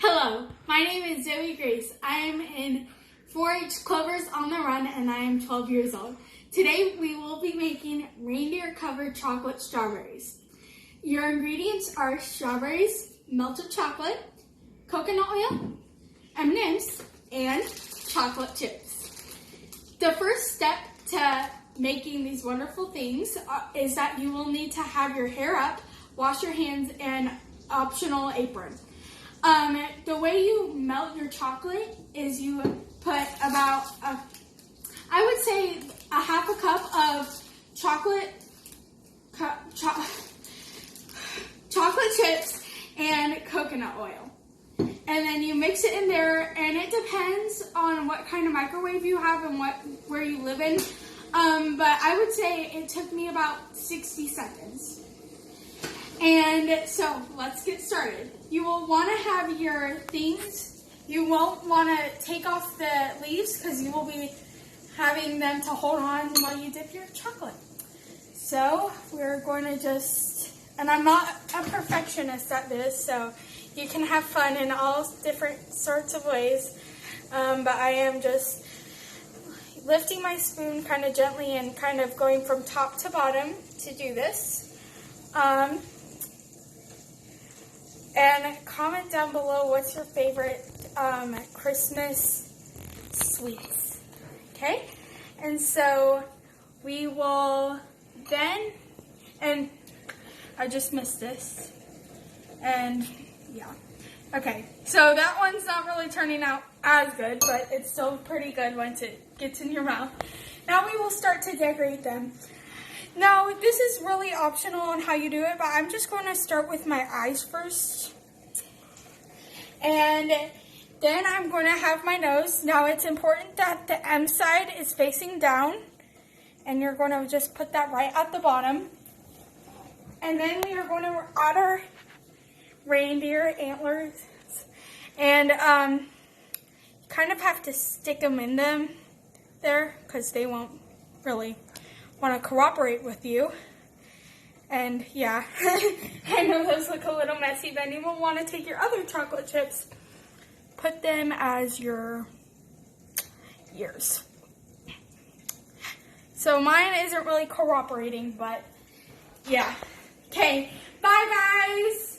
Hello, my name is Zӧe Grace. I am in 4-H Clovers on the Run and I am 12 years old. Today we will be making Reindeer Covered Chocolate Strawberries. Your ingredients are strawberries, melted chocolate, coconut oil, M&Ms, and chocolate chips. The first step to making these wonderful things is that you will need to have your hair up, wash your hands, and optional apron. The way you melt your chocolate is you put about, I would say a half a cup of chocolate chips and coconut oil. And then you mix it in there, and it depends on what kind of microwave you have and where you live in. But I would say it took me about 60 seconds. And so let's get started. You will want to have your things. You won't want to take off the leaves because you will be having them to hold on while you dip your chocolate. So we're going to just, and I'm not a perfectionist at this, so you can have fun in all different sorts of ways. But I am just lifting my spoon kind of gently and kind of going from top to bottom to do this. And comment down below what's your favorite Christmas sweets, okay? And so we will then, and I just missed this, and yeah. Okay, so that one's not really turning out as good, but it's still pretty good once it gets in your mouth. Now we will start to decorate them. Now, this is really optional on how you do it, but I'm just going to start with my eyes first. And then I'm going to have my nose. Now, it's important that the M side is facing down. And you're going to just put that right at the bottom. And then we are going to add our reindeer antlers. And you kind of have to stick them in them there because they won't really want to cooperate with you. And yeah, I know those look a little messy. Then you will want to take your other chocolate chips, put them as your ears. So mine isn't really cooperating, but yeah. Okay, bye guys.